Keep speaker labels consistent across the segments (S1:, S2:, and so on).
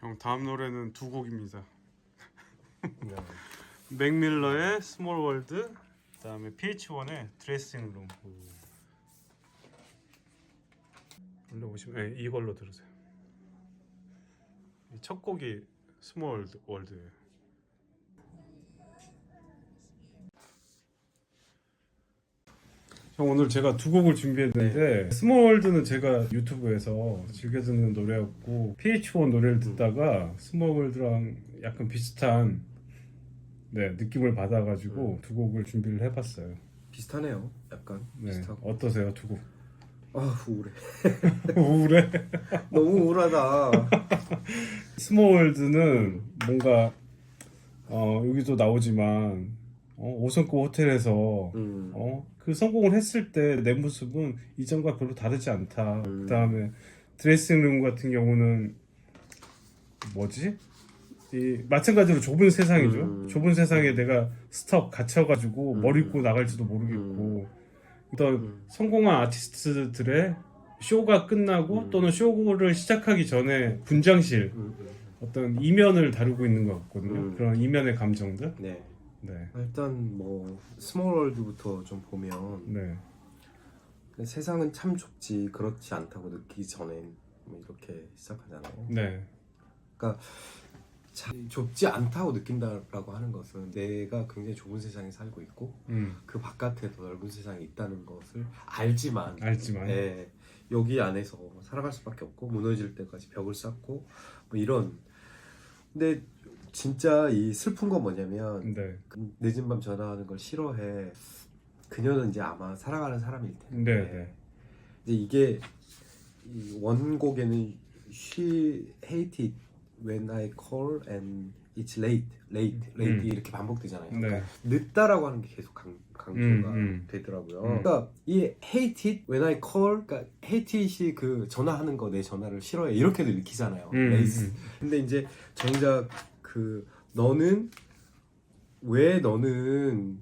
S1: 형 다음 노래는 두 곡입니다.
S2: 네.
S1: 맥밀러의 스몰 월드, 그다음에 PH1의 드레싱 룸. 올려보시면 이걸로 들으세요. 이 첫 곡이 스몰 월드예요. 형 오늘 제가 두 곡을 준비했는데 스몰 월드는 제가 유튜브에서 즐겨 듣는 노래였고 PH1 노래를 듣다가 스몰 월드랑 약간 비슷한 느낌을 받아가지고 두 곡을 준비를 해봤어요.
S2: 비슷하네요. 약간 비슷하고.
S1: 어떠세요 두 곡?
S2: 아 우울해.
S1: 우울해?
S2: 너무 우울하다.
S1: 스몰 월드는 뭔가 여기도 나오지만 5성급 호텔에서 그 성공을 했을 때 내 모습은 이전과 별로 다르지 않다. 그다음에 드레싱룸 같은 경우는 뭐지? 마찬가지로 좁은 세상이죠. 좁은 세상에 내가 스톱 갇혀가지고 뭘 입고 나갈지도 모르겠고 어떤 성공한 아티스트들의 쇼가 끝나고 또는 쇼를 시작하기 전에 분장실 어떤 이면을 다루고 있는 것 같거든요. 그런 이면의 감정들.
S2: 네.
S1: 네.
S2: 일단 뭐 스몰 월드부터 좀 보면
S1: 네.
S2: 세상은 참 좁지 그렇지 않다고 느끼기 전에 뭐 이렇게 시작하잖아요.
S1: 네.
S2: 그러니까 참 좁지 않다고 느낀다라고 하는 것은 내가 굉장히 좁은 세상에 살고 있고 그 바깥에 더 넓은 세상이 있다는 것을 알지만 네, 여기 안에서 살아갈 수밖에 없고 무너질 때까지 벽을 쌓고 뭐 이런. 근데 진짜 이 슬픈 건 뭐냐면 늦은 밤 전화하는 걸 싫어해. 그녀는 이제 아마 사랑하는 사람일 텐데 이제 이게 이 원곡에는 She hate it when I call and it's late 이렇게 반복되잖아요. 그러니까 늦다라고 하는 게 계속 강조가 되더라고요. 그러니까 이 hate it when I call, 그러니까 hate it이 그 전화하는 거, 내 전화를 싫어해 이렇게도 읽히잖아요. late. 근데 이제 정작 그 너는 왜 너는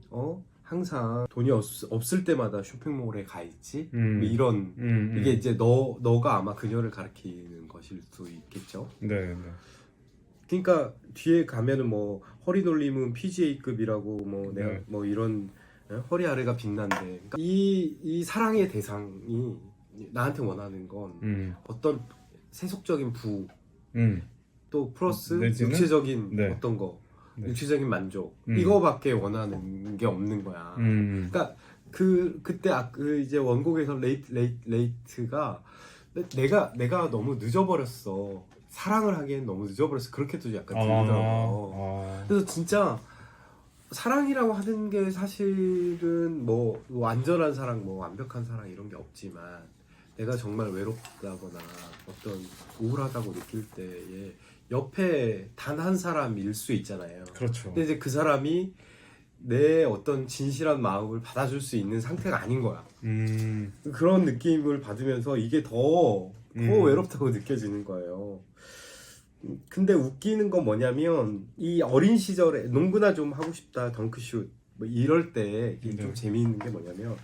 S2: 항상 돈이 없을 때마다 쇼핑몰에 가 있지? 뭐 이런 이게 이제 너가 아마 그녀를 가리키는 것일 수 있겠죠.
S1: 네.
S2: 그러니까 뒤에 가면은 뭐 허리 돌림은 PGA급이라고 뭐 내가 뭐 이런 허리 아래가 빛난데 그러니까 이 사랑의 대상이 나한테 원하는 건 어떤 세속적인 부또 플러스
S1: 내지는?
S2: 육체적인 어떤 거 육체적인 만족 이거밖에 원하는 게 없는 거야. 그러니까 그때 이제 원곡에서 레이트가 내가 너무 늦어버렸어. 사랑을 하기엔 너무 늦어버렸어. 그렇게도 약간 들리더라고요. 그래서 진짜 사랑이라고 하는 게 사실은 뭐 완전한 사랑, 뭐 완벽한 사랑 이런 게 없지만 내가 정말 외롭다거나 어떤 우울하다고 느낄 때에 옆에 단 한 사람일 수 있잖아요.
S1: 그렇죠.
S2: 근데 이제 그 사람이 내 어떤 진실한 마음을 받아줄 수 있는 상태가 아닌 거야. 그런 느낌을 받으면서 이게 더 외롭다고 느껴지는 거예요. 근데 웃기는 건 뭐냐면 이 어린 시절에 농구나 좀 하고 싶다, 덩크슛 뭐 이럴 때 좀 재미있는 게 뭐냐면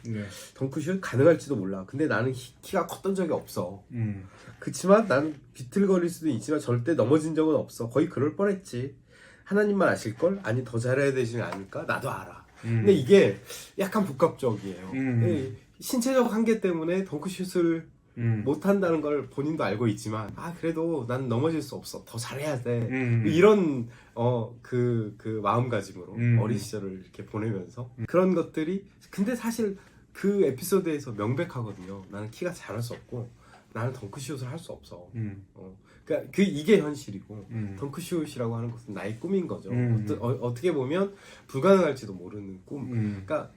S2: 덩크슛 가능할지도 몰라. 근데 나는 키가 컸던 적이 없어. 그치만 나는 비틀거릴 수도 있지만 절대 넘어진 적은 없어. 거의 그럴 뻔했지. 하나님만 아실걸? 아니 더 잘해야 되지 않을까? 나도 알아. 근데 이게 약간 복합적이에요. 신체적 한계 때문에 덩크슛을 못한다는 걸 본인도 알고 있지만 그래도 난 넘어질 수 없어. 더 잘해야 돼. 이런 그 마음가짐으로 어린 시절을 이렇게 보내면서 그런 것들이 근데 사실 그 에피소드에서 명백하거든요. 나는 키가 작을 수 없고 나는 덩크슛을 할 수 없어. 그러니까 이게 현실이고 덩크슛이라고 하는 것은 나의 꿈인 거죠. 어떻게 보면 불가능할지도 모르는 꿈. 그러니까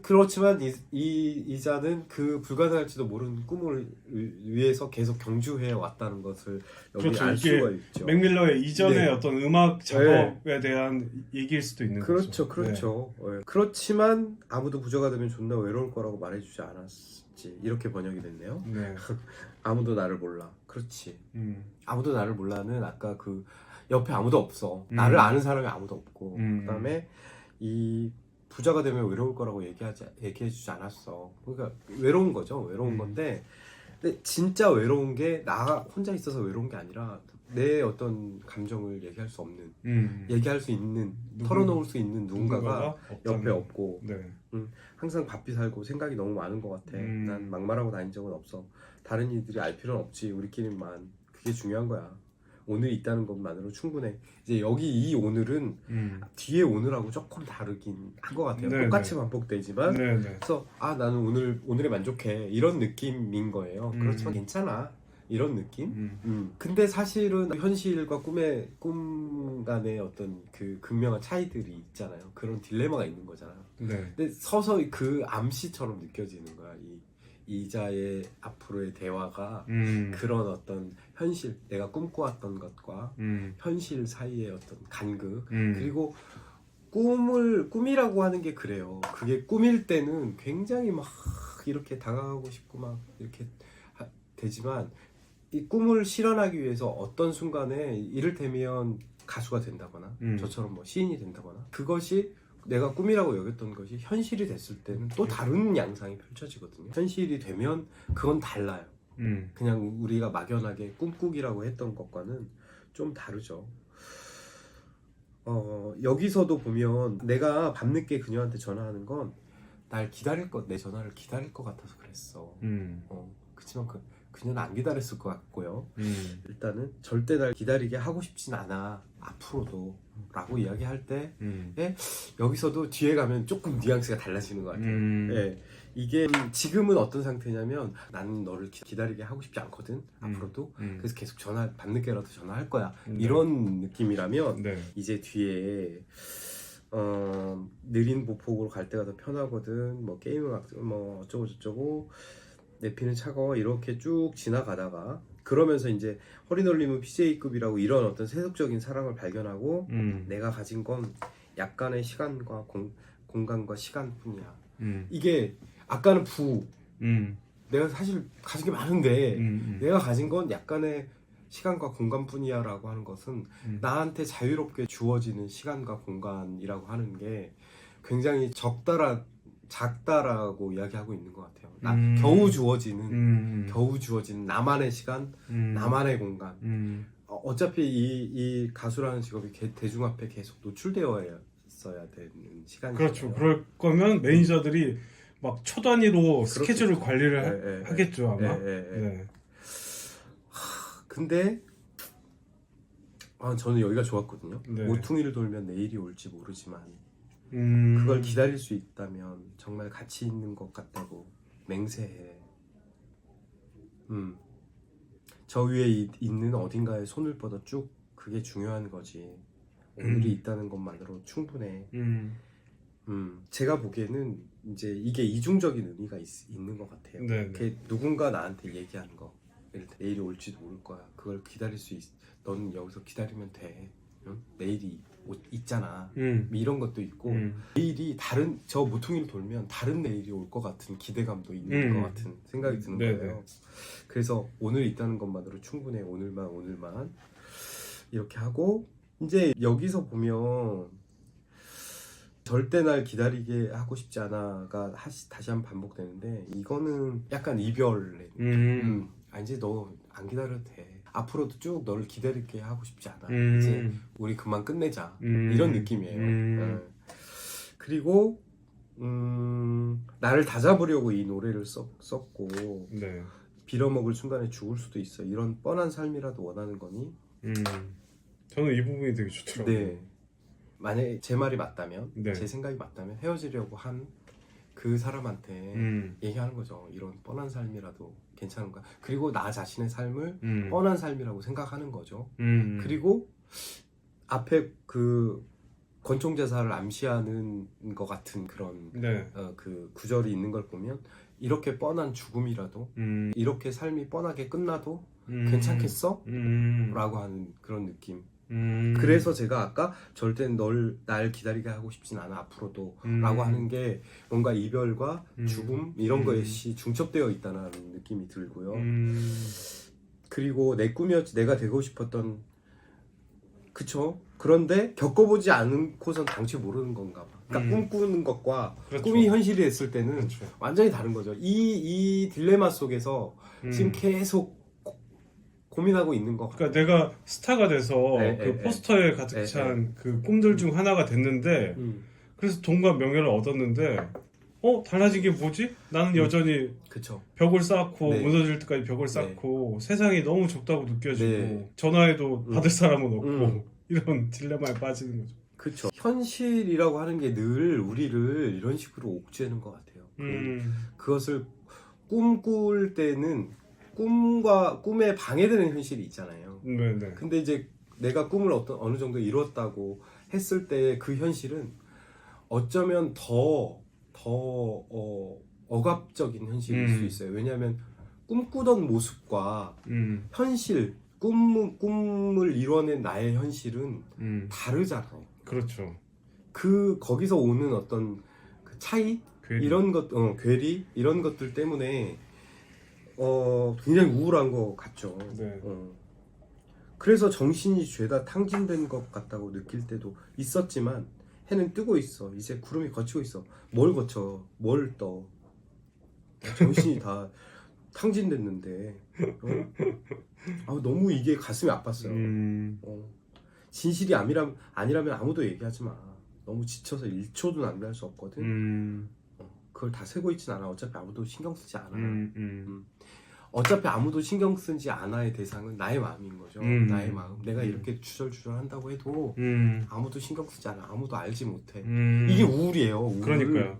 S2: 그렇지만 이자는 그 불가능할지도 모르는 꿈을 위해서 계속 경주해 왔다는 것을 여기 알 수가 있죠.
S1: 맥밀러의 이전의 어떤 음악 작업에 대한 얘기일 수도 있는 거죠.
S2: 그렇죠. 그렇지만 아무도 부자가 되면 존나 외로울 거라고 말해주지 않았지. 이렇게 번역이 됐네요. 아무도 나를 몰라. 그렇지. 아무도 나를 몰라는 아까 그 옆에 아무도 없어. 나를 아는 사람이 아무도 없고 그다음에 이 부자가 되면 외로울 거라고 얘기해주지 않았어. 그러니까 외로운 거죠. 외로운 건데 근데 진짜 외로운 게 나 혼자 있어서 외로운 게 아니라 내 어떤 감정을 얘기할 수 없는, 얘기할 수 있는, 털어놓을 수 있는 누군가가 옆에 없고,
S1: 네.
S2: 항상 바삐 살고 생각이 너무 많은 것 같아. 난 막말하고 다닌 적은 없어. 다른 이들이 알 필요는 없지. 우리끼리만. 그게 중요한 거야. 오늘 있다는 것만으로 충분해. 이제 여기 이 오늘은 뒤에 오늘하고 조금 다르긴 한 것 같아요.
S1: 네네.
S2: 똑같이 반복되지만
S1: 네네.
S2: 그래서 나는 오늘에 만족해 이런 느낌인 거예요. 그렇지만 괜찮아 이런 느낌. 근데 사실은 현실과 꿈 간의 어떤 그 극명한 차이들이 있잖아요. 그런 딜레마가 있는 거잖아요.
S1: 네.
S2: 근데 서서히 그 암시처럼 느껴지는 거야. 이자의 앞으로의 대화가 그런 어떤 현실, 내가 꿈꿔왔던 것과 현실 사이의 어떤 간극, 그리고 꿈이라고 하는 게 그래요. 그게 꿈일 때는 굉장히 막 이렇게 다가가고 싶고 막 이렇게 되지만 이 꿈을 실현하기 위해서 어떤 순간에 이를테면 가수가 된다거나 저처럼 뭐 시인이 된다거나 그것이 내가 꿈이라고 여겼던 것이 현실이 됐을 때는 또 다른 양상이 펼쳐지거든요. 현실이 되면 그건 달라요. 그냥 우리가 막연하게 꿈꾸기라고 했던 것과는 좀 다르죠. 여기서도 보면 내가 밤늦게 그녀한테 전화하는 건 날 내 전화를 기다릴 것 같아서 그랬어. 그치만 그녀는 안 기다렸을 것 같고요. 일단은 절대 날 기다리게 하고 싶진 않아. 앞으로도 라고 이야기할 때 여기서도 뒤에 가면 조금 뉘앙스가 달라지는 것 같아요. 예, 이게 지금은 어떤 상태냐면 나는 너를 기다리게 하고 싶지 않거든. 앞으로도. 그래서 계속 밤늦게라도 전화할 거야. 이런 느낌이라면
S1: 네.
S2: 이제 뒤에 느린 보폭으로 갈 때가 더 편하거든. 뭐 게임을 뭐 어쩌고 저쩌고 내 피는 차가워 이렇게 쭉 지나가다가 그러면서 이제 허리 놀림은 PJ급이라고 이런 어떤 세속적인 사랑을 발견하고 내가 가진 건 약간의 시간과 공간과 시간뿐이야. 이게 아까는 내가 사실 가진 게 많은데 내가 가진 건 약간의 시간과 공간뿐이야 라고 하는 것은 나한테 자유롭게 주어지는 시간과 공간이라고 하는 게 굉장히 작다라고 이야기하고 있는 것 같아요. 겨우 주어지는 나만의 시간, 나만의 공간. 어차피 이 가수라는 직업이 대중 앞에 계속 노출되어 있어야 되는 시간이잖아요.
S1: 그렇죠. 그럴 거면 매니저들이 막 초 단위로 스케줄을 관리를 하겠죠 아마. 네.
S2: 근데 저는 여기가 좋았거든요.
S1: 네.
S2: 모퉁이를 돌면 내일이 올지 모르지만 그걸 기다릴 수 있다면 정말 가치 있는 것 같다고 맹세해. 저 위에 있는 어딘가에 손을 뻗어 쭉 그게 중요한 거지. 오늘이 있다는 것만으로 충분해. 제가 보기에는 이제 이게 이중적인 의미가 있는 것 같아요. 그게 누군가 나한테 얘기하는 거. 내일이 올지도 모를 거야. 그걸 기다릴 수 너는 여기서 기다리면 돼. 응? 내일이 있잖아. 이런 것도 있고 내일이 저 모퉁이를 돌면 다른 내일이 올 것 같은 기대감도 있는 것 같은 생각이 드는 거예요. 그래서 오늘 있다는 것만으로 충분해. 오늘만 이렇게 하고 이제 여기서 보면 절대 날 기다리게 하고 싶지 않아가 다시 한번 반복되는데 이거는 약간 이별의 느낌. 이제 너 안 기다려도 돼. 앞으로도 쭉 너를 기다리게 하고 싶지 않아. 이제 우리 그만 끝내자. 이런 느낌이에요. 그리고 나를 다잡으려고 이 노래를 썼고 빌어먹을 순간에 죽을 수도 있어. 이런 뻔한 삶이라도 원하는 거니?
S1: 저는 이 부분이 되게 좋더라고요.
S2: 네. 만약에 제 말이 맞다면 제 생각이 맞다면 헤어지려고 한 그 사람한테 얘기하는 거죠. 이런 뻔한 삶이라도 괜찮은가. 그리고 나 자신의 삶을 뻔한 삶이라고 생각하는 거죠. 그리고 앞에 그 권총자살을 암시하는 것 같은 그런 그 구절이 있는 걸 보면 이렇게 뻔한 죽음이라도 이렇게 삶이 뻔하게 끝나도 괜찮겠어? 라고 하는 그런 느낌. 그래서 제가 아까 절대 날 기다리게 하고 싶진 않아 앞으로도 라고 하는 게 뭔가 이별과 죽음 이런 것이 중첩되어 있다는 느낌이 들고요. 그리고 내 꿈이었지 내가 되고 싶었던 그쵸. 그런데 겪어보지 않고선 당최 모르는 건가 봐. 그러니까 꿈꾸는 것과
S1: 그렇죠.
S2: 꿈이 현실이 됐을 때는
S1: 그렇죠.
S2: 완전히 다른 거죠. 이 딜레마 속에서 지금 계속 고민하고 있는 것 같아요.
S1: 그러니까 내가 스타가 돼서
S2: 네,
S1: 그
S2: 네,
S1: 포스터에 가득 찬 그 꿈들 중 하나가 됐는데 그래서 돈과 명예를 얻었는데 달라진 게 뭐지? 나는 여전히
S2: 그쵸.
S1: 벽을 쌓고
S2: 네.
S1: 무너질 때까지 벽을 쌓고 세상이 너무 좁다고 느껴지고
S2: 네.
S1: 전화해도 받을 사람은 없고
S2: 음.
S1: 이런 딜레마에 빠지는 거죠.
S2: 그쵸. 현실이라고 하는 게 늘 우리를 이런 식으로 옥죄는 것 같아요. 그것을 꿈꿀 때는 꿈에 방해되는 현실이 있잖아요.
S1: 네네.
S2: 근데 이제 내가 꿈을 어느 정도 이뤘다고 했을 때 그 현실은 어쩌면 더 억압적인 현실일 수 있어요. 왜냐하면 꿈꾸던 모습과 현실, 꿈을 이뤄낸 나의 현실은 다르잖아요.
S1: 그렇죠.
S2: 거기서 오는 어떤 그 차이?
S1: 괜히.
S2: 이런 것, 괴리? 이런 것들 때문에 굉장히 우울한 것 같죠.
S1: 네.
S2: 그래서 정신이 죄다 탕진된 것 같다고 느낄 때도 있었지만 해는 뜨고 있어. 이제 구름이 걷히고 있어. 뭘 거쳐? 뭘 떠? 정신이 다 탕진됐는데 너무 이게 가슴이 아팠어요. 진실이 아니라면 아무도 얘기하지 마. 너무 지쳐서 1초도 낭비할 수 없거든. 그걸 다 세고 있진 않아. 어차피 아무도 신경 쓰지 않아. 어차피 아무도 신경 쓰지 않아의 대상은 나의 마음인 거죠. 나의 마음. 내가 이렇게 주절주절 한다고 해도 아무도 신경 쓰지 않아. 아무도 알지 못해. 이게 우울이에요. 우울.
S1: 그러니까요.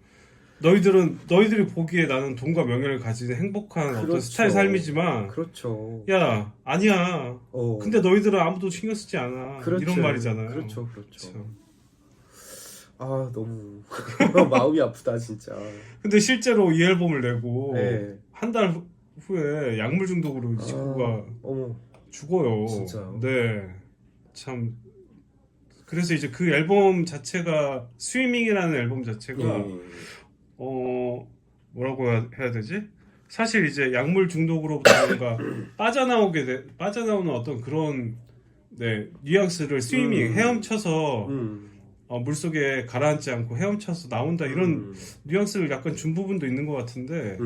S1: 너희들이 보기에 나는 돈과 명예를 가진 행복한
S2: 그렇죠.
S1: 어떤 스타일 삶이지만
S2: 그렇죠.
S1: 야 아니야. 근데 너희들은 아무도 신경 쓰지 않아.
S2: 그렇죠.
S1: 이런 말이잖아요.
S2: 그렇죠.
S1: 참.
S2: 너무 마음이 아프다 진짜.
S1: 근데 실제로 이 앨범을 내고
S2: 네.
S1: 한 달 후에 약물 중독으로 이 친구가 죽어요.
S2: 진짜요?
S1: 네. 참. 그래서 이제 그 앨범 자체가 스위밍이라는 앨범 자체가 뭐라고 해야 되지? 사실 이제 약물 중독으로부터 뭔가 빠져나오는 어떤 그런 뉘앙스를 스위밍 헤엄쳐서 물속에 가라앉지 않고 헤엄쳐서 나온다 이런 뉘앙스를 약간 준 부분도 있는 것 같은데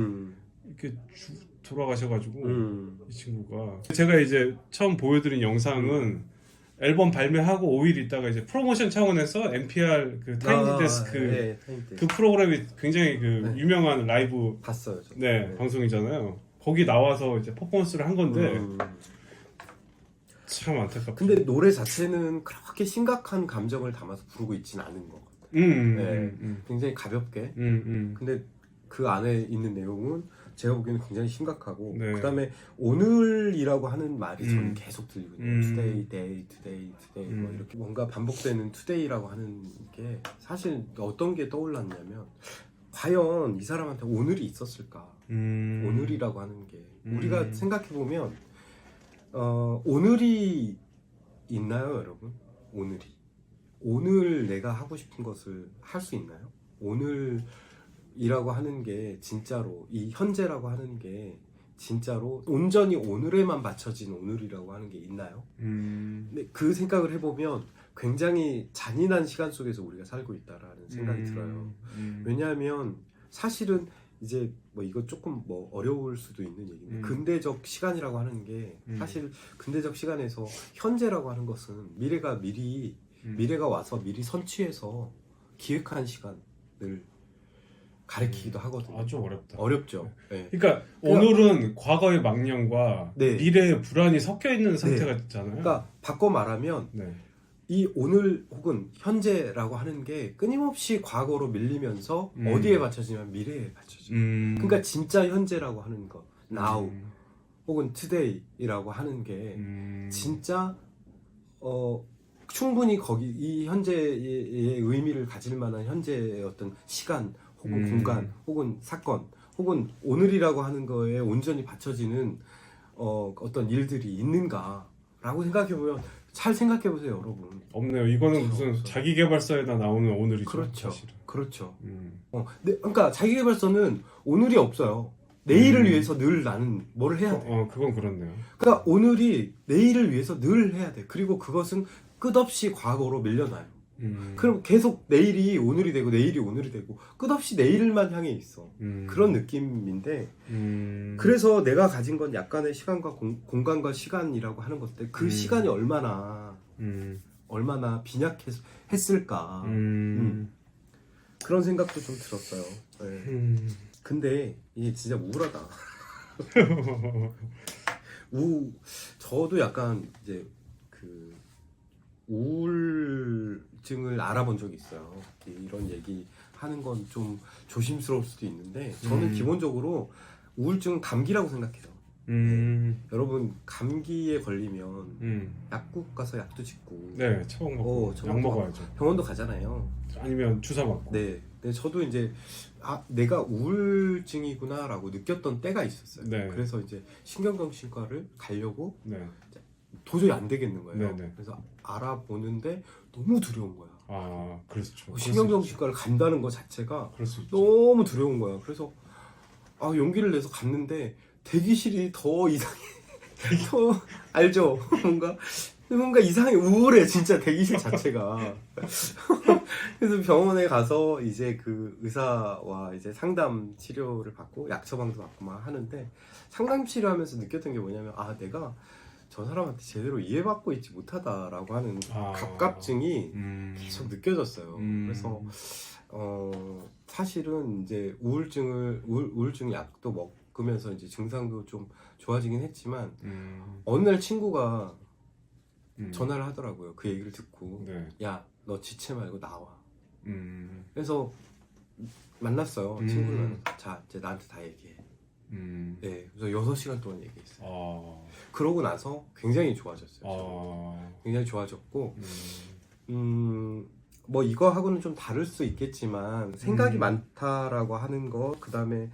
S1: 이렇게 돌아가셔가지고 이 친구가 제가 이제 처음 보여드린 영상은 앨범 발매하고 5일 있다가 이제 프로모션 차원에서 NPR 그 타임니 데스크 그 프로그램이 굉장히 그 유명한 라이브
S2: 봤어요.
S1: 방송이잖아요. 거기 나와서 이제 퍼포먼스를 한 건데 참 안타깝죠.
S2: 근데 노래 자체는 그렇게 심각한 감정을 담아서 부르고 있지는 않은 것 같아요. 굉장히 가볍게. 근데 그 안에 있는 내용은 제가 보기에는 굉장히 심각하고 그다음에 오늘이라고 하는 말이 저는 계속 들리거든요. Today, day, today, today 뭐 이렇게 뭔가 반복되는 today라고 하는 게 사실 어떤 게 떠올랐냐면 과연 이 사람한테 오늘이 있었을까? 오늘이라고 하는 게 우리가 생각해 보면 오늘이 있나요, 여러분? 오늘 내가 하고 싶은 것을 할 수 있나요? 오늘이라고 하는 게 진짜로 이 현재라고 하는 게 진짜로 온전히 오늘에만 맞춰진 오늘이라고 하는 게 있나요? 근데 그 생각을 해보면 굉장히 잔인한 시간 속에서 우리가 살고 있다라는 생각이 들어요. 왜냐하면 사실은 이제 뭐 이거 조금 뭐 어려울 수도 있는 얘기인데 근대적 시간이라고 하는 게 사실 근대적 시간에서 현재라고 하는 것은 미래가 와서 미리 선취해서 기획한 시간을 가리키기도 하거든요.
S1: 아주 어렵다.
S2: 어렵죠. 네.
S1: 그러니까 오늘은 과거의 망령과 미래의 불안이 섞여 있는 상태가 있잖아요.
S2: 그러니까 바꿔 말하면 이 오늘 혹은 현재라고 하는 게 끊임없이 과거로 밀리면서 어디에 받쳐지냐면 미래에 받쳐져요. 그러니까 진짜 현재라고 하는 거 now 혹은 today이라고 하는 게 진짜 충분히 거기 이 현재의 의미를 가질 만한 현재의 어떤 시간 혹은 공간 혹은 사건 혹은 오늘이라고 하는 거에 온전히 받쳐지는 어떤 일들이 있는가라고 생각해보면 잘 생각해보세요, 여러분.
S1: 없네요. 이거는 무슨
S2: 없어요.
S1: 자기계발서에나 나오는 오늘이죠.
S2: 그렇죠.
S1: 사실은.
S2: 그렇죠. 그러니까 자기계발서는 오늘이 없어요. 내일을 위해서 늘 나는 뭘 해야 돼.
S1: 그건 그렇네요.
S2: 그러니까 오늘이 내일을 위해서 늘 해야 돼. 그리고 그것은 끝없이 과거로 밀려나요. 그럼 계속 내일이 오늘이 되고 내일이 오늘이 되고 끝없이 내일만 향해 있어. 그런 느낌인데 그래서 내가 가진 건 약간의 시간과 공간과 시간이라고 하는 것들 그 시간이 얼마나 빈약했을까 그런 생각도 좀 들었어요. 네. 근데 이게 진짜 우울하다. 저도 약간 이제 그 우울증을 알아본 적이 있어요. 이런 얘기 하는 건 좀 조심스러울 수도 있는데 저는 기본적으로 우울증은 감기라고 생각해요. 여러분 감기에 걸리면 약국 가서 약도 짓고
S1: 네, 처방 먹고 약 먹어야죠.
S2: 병원도 가잖아요.
S1: 아니면 주사 맞고.
S2: 네. 근데 저도 이제 내가 우울증이구나라고 느꼈던 때가 있었어요.
S1: 네.
S2: 그래서 이제 신경정신과를 가려고
S1: 네.
S2: 도저히 안 되겠는 거예요.
S1: 네네.
S2: 그래서 알아보는데 너무 두려운 거야.
S1: 아, 그렇죠.
S2: 신경정신과를 간다는 것 자체가
S1: 그럴 수 있죠.
S2: 너무 두려운 거야. 그래서 용기를 내서 갔는데 대기실이 더 이상해. 더 알죠? 뭔가 이상해. 우울해 진짜 대기실 자체가. 그래서 병원에 가서 이제 그 의사와 이제 상담 치료를 받고 약 처방도 받고 막 하는데 상담 치료하면서 느꼈던 게 뭐냐면 내가 저 사람한테 제대로 이해받고 있지 못하다라고 하는 갑갑증이 계속 느껴졌어요. 그래서 사실은 이제 우울증 약도 먹으면서 이제 증상도 좀 좋아지긴 했지만 어느 날 친구가 전화를 하더라고요. 그 얘기를 듣고
S1: 네.
S2: 야, 너 지체 말고 나와. 그래서 만났어요. 친구는 자, 이제 나한테 다 얘기해. 네, 그래서 6시간 동안 얘기했어요. 그러고 나서 굉장히 좋아졌어요. 굉장히 좋아졌고 뭐 이거하고는 좀 다를 수 있겠지만 생각이 많다라고 하는 거, 그 다음에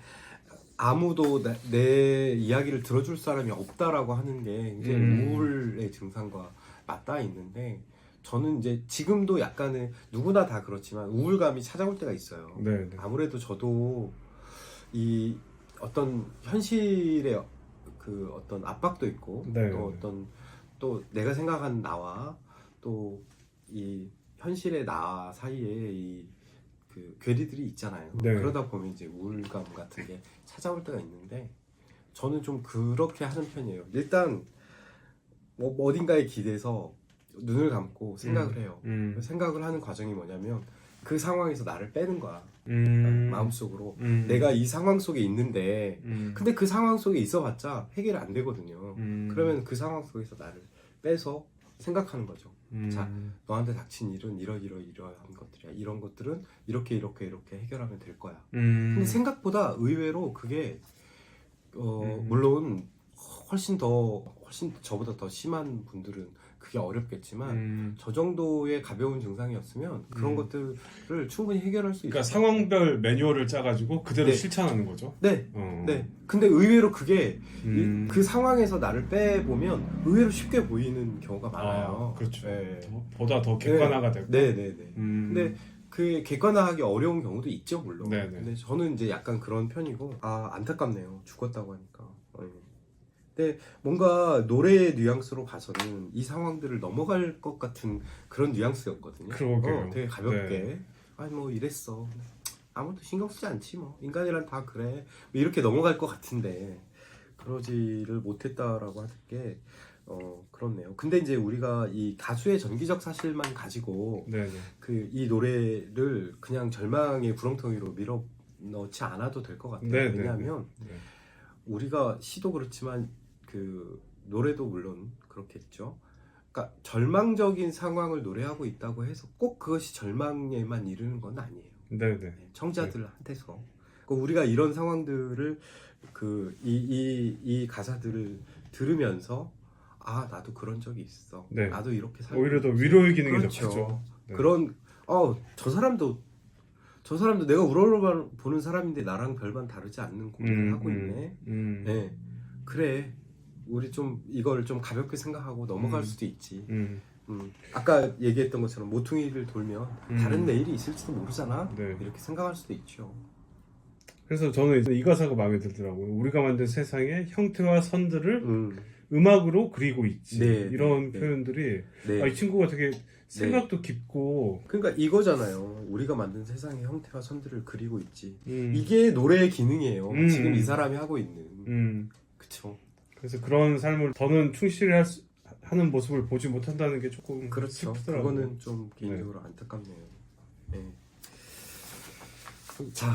S2: 아무도 내 이야기를 들어줄 사람이 없다라고 하는 게 굉장히 우울의 증상과 맞닿아 있는데 저는 이제 지금도 약간의 누구나 다 그렇지만 우울감이 찾아올 때가 있어요.
S1: 네네.
S2: 아무래도 저도 이 어떤 현실의 그 어떤 압박도 있고
S1: 네.
S2: 또 내가 생각하는 나와 또 이 현실의 나 사이에 이 그 괴리들이 있잖아요.
S1: 네.
S2: 그러다 보면 이제 우울감 같은 게 찾아올 때가 있는데 저는 좀 그렇게 하는 편이에요. 일단 뭐 어딘가에 기대서 눈을 감고 생각을 해요. 생각을 하는 과정이 뭐냐면 그 상황에서 나를 빼는 거야. 마음속으로 내가 이 상황 속에 있는데 근데 그 상황 속에 있어봤자 해결이 안 되거든요. 그러면 그 상황 속에서 나를 빼서 생각하는 거죠. 자, 너한테 닥친 일은 이러이러한 것들이야. 이런 것들은 이렇게 해결하면 될 거야. 근데 생각보다 의외로 그게 물론 훨씬 저보다 더 심한 분들은 그게 어렵겠지만 저 정도의 가벼운 증상이었으면 그런 것들을 충분히 해결할 수 있어요.
S1: 그러니까 상황별 매뉴얼을 짜가지고 그대로 실천하는 거죠.
S2: 네. 근데 의외로 그게 그 상황에서 나를 빼보면 의외로 쉽게 보이는 경우가 많아요.
S1: 그렇죠.
S2: 네.
S1: 보다 더 객관화가 되고.
S2: 네네네. 근데 그 객관화하기 어려운 경우도 있죠, 물론.
S1: 네네.
S2: 근데 저는 이제 약간 그런 편이고 안타깝네요. 죽었다고 하니까. 근데 뭔가 노래의 뉘앙스로 봐서는 이 상황들을 넘어갈 것 같은 그런 뉘앙스였거든요.
S1: 그러게요.
S2: 되게 가볍게.
S1: 네.
S2: 아니 뭐 이랬어. 아무도 신경 쓰지 않지 뭐. 인간이란 다 그래. 뭐 이렇게 넘어갈 것 같은데 그러지를 못했다라고 하는 게 그렇네요. 근데 이제 우리가 이 가수의 전기적 사실만 가지고 그 이 노래를 그냥 절망의 구렁텅이로 밀어 넣지 않아도 될 것 같아요. 왜냐하면 우리가 시도 그렇지만 그 노래도 물론 그렇겠죠. 그러니까 절망적인 상황을 노래하고 있다고 해서 꼭 그것이 절망에만 이르는 건 아니에요. 청자들한테서 우리가 이런 상황들을 이 가사들을 들으면서 나도 그런 적이 있어. 나도 이렇게 살고
S1: 오히려 더 위로의 기능이
S2: 그렇죠.
S1: 더 크죠.
S2: 그런 저 사람도 내가 우러러보는 사람인데 나랑 별반 다르지 않는 고민을 하고 있네. 네, 그래. 우리 좀 이걸 좀 가볍게 생각하고 넘어갈 수도 있지. 아까 얘기했던 것처럼 모퉁이를 돌면 다른 내일이 있을지도 모르잖아. 이렇게 생각할 수도 있죠.
S1: 그래서 저는 이 가사가 마음에 들더라고요. 우리가 만든 세상의 형태와 선들을 음악으로 그리고 있지.
S2: 네,
S1: 이런
S2: 네,
S1: 표현들이
S2: 네.
S1: 이 친구가 되게 생각도 깊고.
S2: 그러니까 이거잖아요. 우리가 만든 세상의 형태와 선들을 그리고 있지. 이게 노래의 기능이에요. 지금 이 사람이 하고 있는. 그쵸.
S1: 그래서 그런 삶을 더는 충실히 하는 모습을 보지 못한다는 게 조금
S2: 그렇죠.
S1: 슬프더라고요.
S2: 그거는 좀 개인적으로 안타깝네요. 네. 자,